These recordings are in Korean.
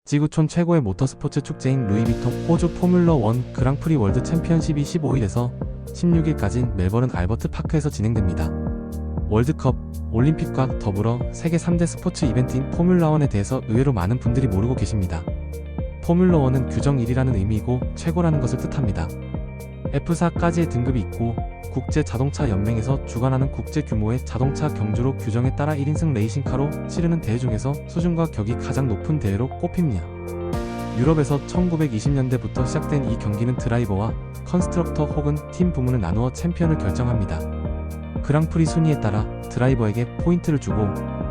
지구촌 최고의 모터스포츠 축제인 루이비통 호주 포뮬러1 그랑프리 월드 챔피언십이 15일에서 16일까지 멜버른 알버트 파크에서 진행됩니다. 월드컵, 올림픽과 더불어 세계 3대 스포츠 이벤트인 포뮬러1에 대해서 의외로 많은 분들이 모르고 계십니다. 포뮬러1은 규정 1이라는 의미이고 최고라는 것을 뜻합니다. F4까지의 등급이 있고 국제 자동차 연맹에서 주관하는 국제 규모의 자동차 경주로 규정에 따라 1인승 레이싱카로 치르는 대회 중에서 수준과 격이 가장 높은 대회로 꼽힙니다. 유럽에서 1920년대부터 시작된 이 경기는 드라이버와 컨스트럭터 혹은 팀 부문을 나누어 챔피언을 결정합니다. 그랑프리 순위에 따라 드라이버에게 포인트를 주고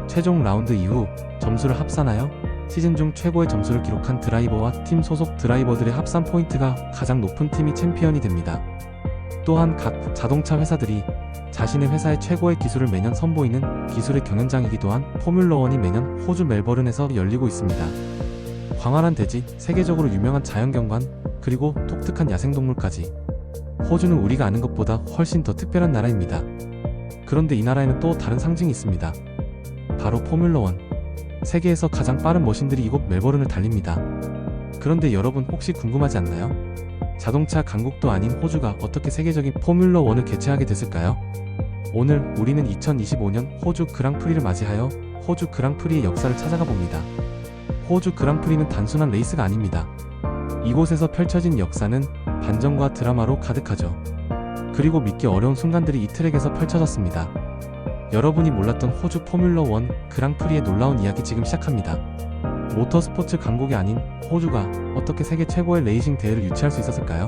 최종 라운드 이후 점수를 합산하여 시즌 중 최고의 점수를 기록한 드라이버와 팀 소속 드라이버들의 합산 포인트가 가장 높은 팀이 챔피언이 됩니다. 또한 각 자동차 회사들이 자신의 회사의 최고의 기술을 매년 선보이는 기술의 경연장이기도 한 포뮬러1이 매년 호주 멜버른에서 열리고 있습니다. 광활한 대지, 세계적으로 유명한 자연경관, 그리고 독특한 야생동물까지 호주는 우리가 아는 것보다 훨씬 더 특별한 나라입니다. 그런데 이 나라에는 또 다른 상징이 있습니다. 바로 포뮬러1. 세계에서 가장 빠른 머신들이 이곳 멜버른을 달립니다. 그런데 여러분 혹시 궁금하지 않나요? 자동차 강국도 아닌 호주가 어떻게 세계적인 포뮬러1을 개최하게 됐을까요? 오늘 우리는 2025년 호주 그랑프리를 맞이하여 호주 그랑프리의 역사를 찾아가 봅니다. 호주 그랑프리는 단순한 레이스가 아닙니다. 이곳에서 펼쳐진 역사는 반전과 드라마로 가득하죠. 그리고 믿기 어려운 순간들이 이 트랙에서 펼쳐졌습니다. 여러분이 몰랐던 호주 포뮬러1 그랑프리의 놀라운 이야기 지금 시작합니다. 모터스포츠 강국이 아닌 호주가 어떻게 세계 최고의 레이싱 대회를 유치할 수 있었을까요?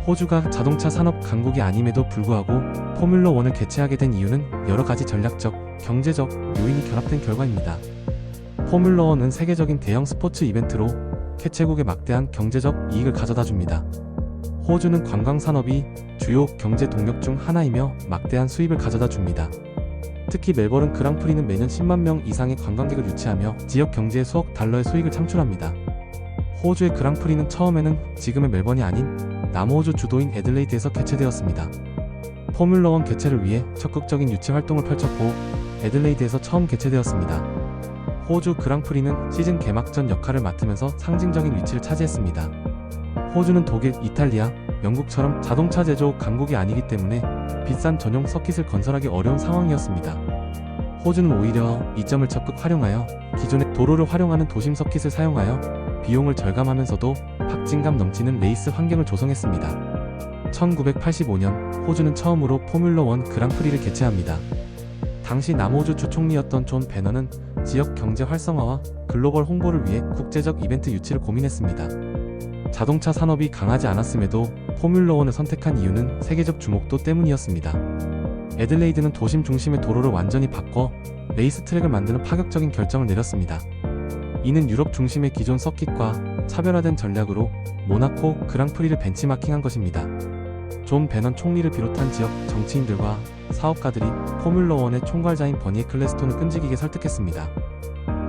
호주가 자동차 산업 강국이 아님에도 불구하고 포뮬러1을 개최하게 된 이유는 여러 가지 전략적, 경제적 요인이 결합된 결과입니다. 포뮬러1은 세계적인 대형 스포츠 이벤트로 개최국에 막대한 경제적 이익을 가져다 줍니다. 호주는 관광 산업이 주요 경제 동력 중 하나이며 막대한 수입을 가져다 줍니다. 특히 멜버른 그랑프리는 매년 10만 명 이상의 관광객을 유치하며 지역 경제에 수억 달러의 수익을 창출합니다. 호주의 그랑프리는 처음에는 지금의 멜번이 아닌 남호주 주도인 애들레이드에서 개최되었습니다. 포뮬러1 개최를 위해 적극적인 유치 활동을 펼쳤고 애들레이드에서 처음 개최되었습니다. 호주 그랑프리는 시즌 개막전 역할을 맡으면서 상징적인 위치를 차지했습니다. 호주는 독일, 이탈리아, 영국처럼 자동차 제조 강국이 아니기 때문에 비싼 전용 서킷을 건설하기 어려운 상황이었습니다. 호주는 오히려 이 점을 적극 활용하여 기존의 도로를 활용하는 도심 서킷을 사용하여 비용을 절감하면서도 박진감 넘치는 레이스 환경을 조성했습니다. 1985년 호주는 처음으로 포뮬러1 그랑프리를 개최합니다. 당시 남호주 주총리였던 존 배너는 지역 경제 활성화와 글로벌 홍보를 위해 국제적 이벤트 유치를 고민했습니다. 자동차 산업이 강하지 않았음에도 포뮬러1을 선택한 이유는 세계적 주목도 때문이었습니다. 애들레이드는 도심 중심의 도로를 완전히 바꿔 레이스 트랙을 만드는 파격적인 결정을 내렸습니다. 이는 유럽 중심의 기존 서킷과 차별화된 전략으로 모나코 그랑프리를 벤치마킹한 것입니다. 존 배넌 총리를 비롯한 지역 정치인들과 사업가들이 포뮬러1의 총괄자인 버니 에클레스톤을 끈질기게 설득했습니다.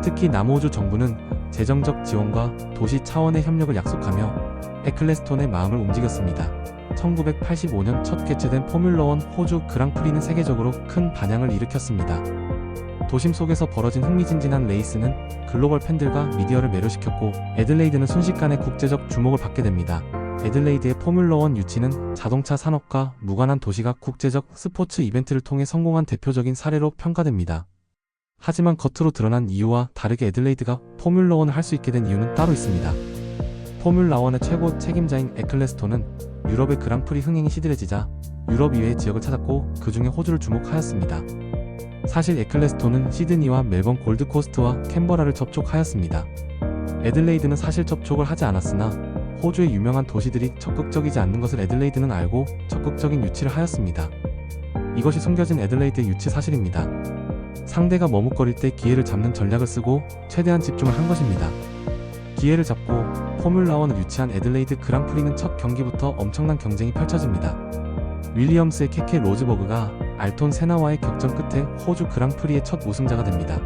특히 남호주 정부는 재정적 지원과 도시 차원의 협력을 약속하며 에클레스톤의 마음을 움직였습니다. 1985년 첫 개최된 포뮬러1 호주 그랑프리는 세계적으로 큰 반향을 일으켰습니다. 도심 속에서 벌어진 흥미진진한 레이스는 글로벌 팬들과 미디어를 매료시켰고 애들레이드는 순식간에 국제적 주목을 받게 됩니다. 애들레이드의 포뮬러1 유치는 자동차 산업과 무관한 도시가 국제적 스포츠 이벤트를 통해 성공한 대표적인 사례로 평가됩니다. 하지만 겉으로 드러난 이유와 다르게 애들레이드가 포뮬러1을 할 수 있게 된 이유는 따로 있습니다. 포뮬러1의 최고 책임자인 에클레스톤은 유럽의 그랑프리 흥행이 시들해지자 유럽 이외의 지역을 찾았고 그 중에 호주를 주목하였습니다. 사실 에클레스톤은 시드니와 멜번 골드코스트와 캔버라를 접촉하였습니다. 애들레이드는 사실 접촉을 하지 않았으나 호주의 유명한 도시들이 적극적이지 않는 것을 애들레이드는 알고 적극적인 유치를 하였습니다. 이것이 숨겨진 애들레이드의 유치 사실입니다. 상대가 머뭇거릴 때 기회를 잡는 전략을 쓰고 최대한 집중을 한 것입니다. 기회를 잡고 포뮬러1을 유치한 애들레이드 그랑프리는 첫 경기부터 엄청난 경쟁이 펼쳐집니다. 윌리엄스의 케케 로즈버그가 알톤 세나와의 격전 끝에 호주 그랑프리의 첫 우승자가 됩니다.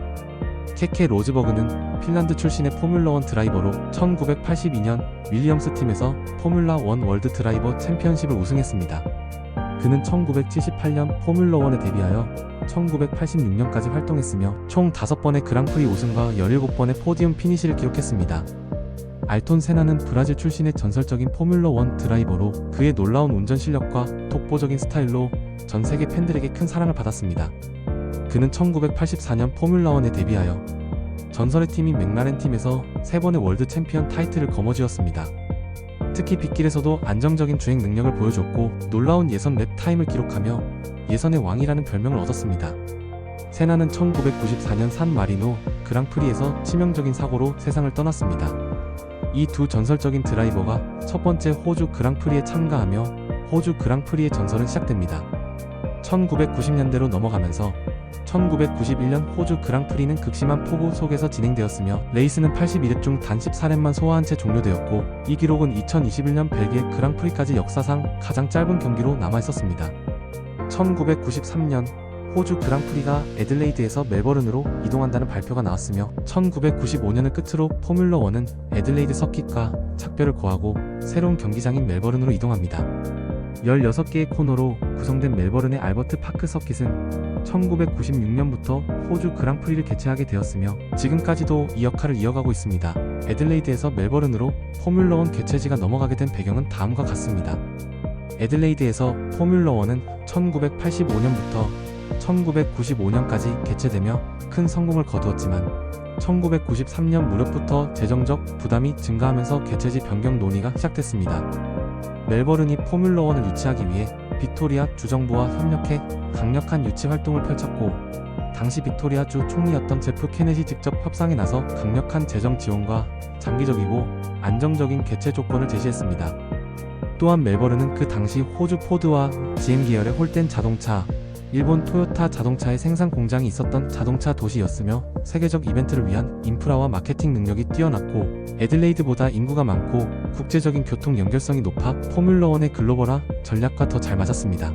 케케 로즈버그는 핀란드 출신의 포뮬러1 드라이버로 1982년 윌리엄스 팀에서 포뮬러1 월드 드라이버 챔피언십을 우승했습니다. 그는 1978년 포뮬러1에 데뷔하여 1986년까지 활동했으며 총 5번의 그랑프리 우승과 17번의 포디움 피니시를 기록했습니다. 알톤 세나는 브라질 출신의 전설적인 포뮬러1 드라이버로 그의 놀라운 운전 실력과 독보적인 스타일로 전 세계 팬들에게 큰 사랑을 받았습니다. 그는 1984년 포뮬러1에 데뷔하여 전설의 팀인 맥라렌 팀에서 3번의 월드 챔피언 타이틀을 거머쥐었습니다. 특히 빗길에서도 안정적인 주행 능력을 보여줬고 놀라운 예선 랩 타임을 기록하며 예선의 왕이라는 별명을 얻었습니다. 세나는 1994년 산 마리노 그랑프리에서 치명적인 사고로 세상을 떠났습니다. 이 두 전설적인 드라이버가 첫 번째 호주 그랑프리에 참가하며 호주 그랑프리의 전설은 시작됩니다. 1990년대로 넘어가면서 1991년 호주 그랑프리는 극심한 폭우 속에서 진행되었으며 레이스는 81회 중 단 14랩만 소화한 채 종료되었고 이 기록은 2021년 벨기에 그랑프리까지 역사상 가장 짧은 경기로 남아있었습니다. 1993년 호주 그랑프리가 애들레이드에서 멜버른으로 이동한다는 발표가 나왔으며 1995년을 끝으로 포뮬러1은 애들레이드 서킷과 작별을 고하고 새로운 경기장인 멜버른으로 이동합니다. 16개의 코너로 구성된 멜버른의 알버트 파크 서킷은 1996년부터 호주 그랑프리를 개최하게 되었으며 지금까지도 이 역할을 이어가고 있습니다. 애들레이드에서 멜버른으로 포뮬러1 개최지가 넘어가게 된 배경은 다음과 같습니다. 애들레이드에서 포뮬러1은 1985년부터 1995년까지 개최되며 큰 성공을 거두었지만 1993년 무렵부터 재정적 부담이 증가하면서 개최지 변경 논의가 시작됐습니다. 멜버른이 포뮬러1을 유치하기 위해 빅토리아 주정부와 협력해 강력한 유치 활동을 펼쳤고 당시 빅토리아주 총리였던 제프 케넷이 직접 협상에 나서 강력한 재정 지원과 장기적이고 안정적인 개최 조건을 제시했습니다. 또한 멜버른은 그 당시 호주 포드와 GM 계열의 홀덴 자동차, 일본 토요타 자동차의 생산 공장이 있었던 자동차 도시였으며 세계적 이벤트를 위한 인프라와 마케팅 능력이 뛰어났고 애들레이드보다 인구가 많고 국제적인 교통 연결성이 높아 포뮬러1의 글로벌화 전략과 더 잘 맞았습니다.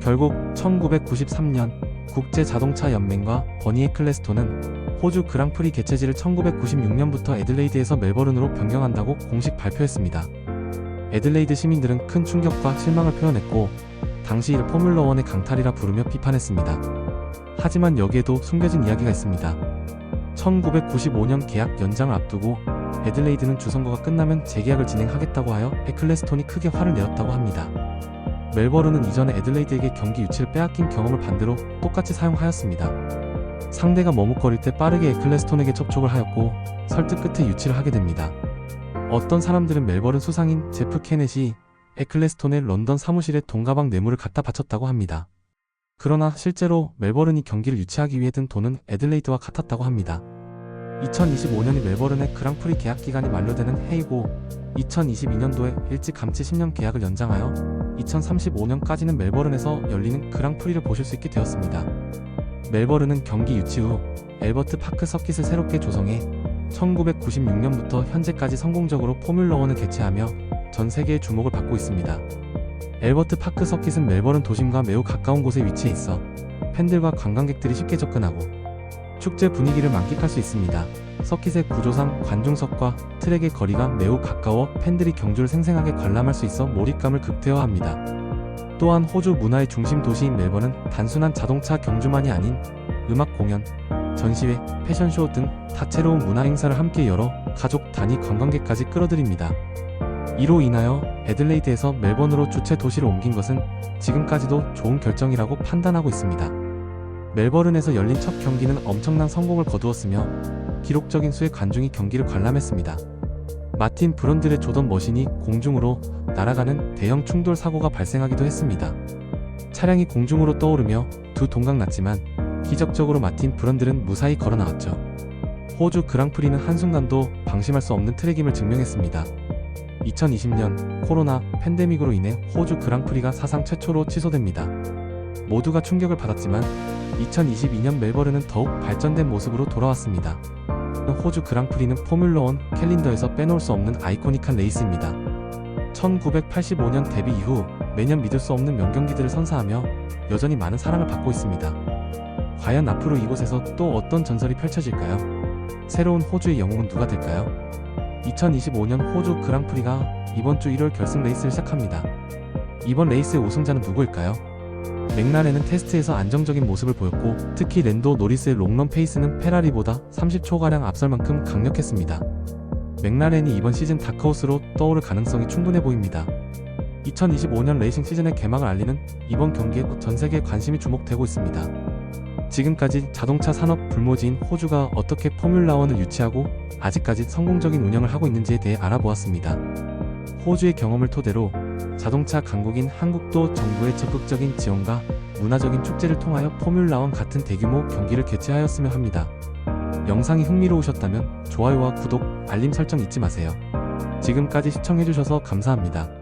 결국 1993년 국제자동차 연맹과 버니 에클레스톤은 호주 그랑프리 개최지를 1996년부터 애들레이드에서 멜버른으로 변경한다고 공식 발표했습니다. 애들레이드 시민들은 큰 충격과 실망을 표현했고 당시 이를 포뮬러1의 강탈이라 부르며 비판했습니다. 하지만 여기에도 숨겨진 이야기가 있습니다. 1995년 계약 연장을 앞두고 애들레이드는 주선거가 끝나면 재계약을 진행하겠다고 하여 에클레스톤이 크게 화를 내었다고 합니다. 멜버른은 이전에 애들레이드에게 경기 유치를 빼앗긴 경험을 반대로 똑같이 사용하였습니다. 상대가 머뭇거릴 때 빠르게 에클레스톤에게 접촉을 하였고 설득 끝에 유치를 하게 됩니다. 어떤 사람들은 멜버른 수상인 제프 케넷이 에클레스톤의 런던 사무실에 돈 가방 뇌물을 갖다 바쳤다고 합니다. 그러나 실제로 멜버른이 경기를 유치하기 위해 든 돈은 애들레이드와 같았다고 합니다. 2025년이 멜버른의 그랑프리 계약 기간이 만료되는 해이고 2022년도에 일찌감치 10년 계약을 연장하여 2035년까지는 멜버른에서 열리는 그랑프리를 보실 수 있게 되었습니다. 멜버른은 경기 유치 후 앨버트 파크 서킷을 새롭게 조성해 1996년부터 현재까지 성공적으로 포뮬러1을 개최하며 전 세계의 주목을 받고 있습니다. 앨버트 파크 서킷은 멜버른 도심과 매우 가까운 곳에 위치해 있어 팬들과 관광객들이 쉽게 접근하고 축제 분위기를 만끽할 수 있습니다. 서킷의 구조상 관중석과 트랙의 거리가 매우 가까워 팬들이 경주를 생생하게 관람할 수 있어 몰입감을 극대화합니다. 또한 호주 문화의 중심 도시인 멜버른은 단순한 자동차 경주만이 아닌 음악 공연, 전시회, 패션쇼 등 다채로운 문화 행사를 함께 열어 가족 단위 관광객까지 끌어들입니다. 이로 인하여 애들레이드에서 멜버른으로 주최 도시를 옮긴 것은 지금까지도 좋은 결정이라고 판단하고 있습니다. 멜버른에서 열린 첫 경기는 엄청난 성공을 거두었으며 기록적인 수의 관중이 경기를 관람했습니다. 마틴 브런들의 조던 머신이 공중으로 날아가는 대형 충돌 사고가 발생하기도 했습니다. 차량이 공중으로 떠오르며 두 동강 났지만 기적적으로 마틴 브런들은 무사히 걸어 나왔죠. 호주 그랑프리는 한순간도 방심할 수 없는 트랙임을 증명했습니다. 2020년 코로나 팬데믹으로 인해 호주 그랑프리가 사상 최초로 취소됩니다. 모두가 충격을 받았지만 2022년 멜버른은 더욱 발전된 모습으로 돌아왔습니다. 호주 그랑프리는 포뮬러1 캘린더에서 빼놓을 수 없는 아이코닉한 레이스입니다. 1985년 데뷔 이후 매년 믿을 수 없는 명경기들을 선사하며 여전히 많은 사랑을 받고 있습니다. 과연 앞으로 이곳에서 또 어떤 전설이 펼쳐질까요? 새로운 호주의 영웅은 누가 될까요? 2025년 호주 그랑프리가 이번 주 1월 결승 레이스를 시작합니다. 이번 레이스의 우승자는 누구일까요? 맥라렌은 테스트에서 안정적인 모습을 보였고 특히 랜도 노리스의 롱런 페이스는 페라리보다 30초가량 앞설 만큼 강력했습니다. 맥라렌이 이번 시즌 다크호스로 떠오를 가능성이 충분해 보입니다. 2025년 레이싱 시즌의 개막을 알리는 이번 경기에 전 세계의 관심이 주목되고 있습니다. 지금까지 자동차 산업 불모지인 호주가 어떻게 포뮬라1을 유치하고 아직까지 성공적인 운영을 하고 있는지에 대해 알아보았습니다. 호주의 경험을 토대로 자동차 강국인 한국도 정부의 적극적인 지원과 문화적인 축제를 통하여 포뮬라1 같은 대규모 경기를 개최하였으면 합니다. 영상이 흥미로우셨다면 좋아요와 구독, 알림 설정 잊지 마세요. 지금까지 시청해주셔서 감사합니다.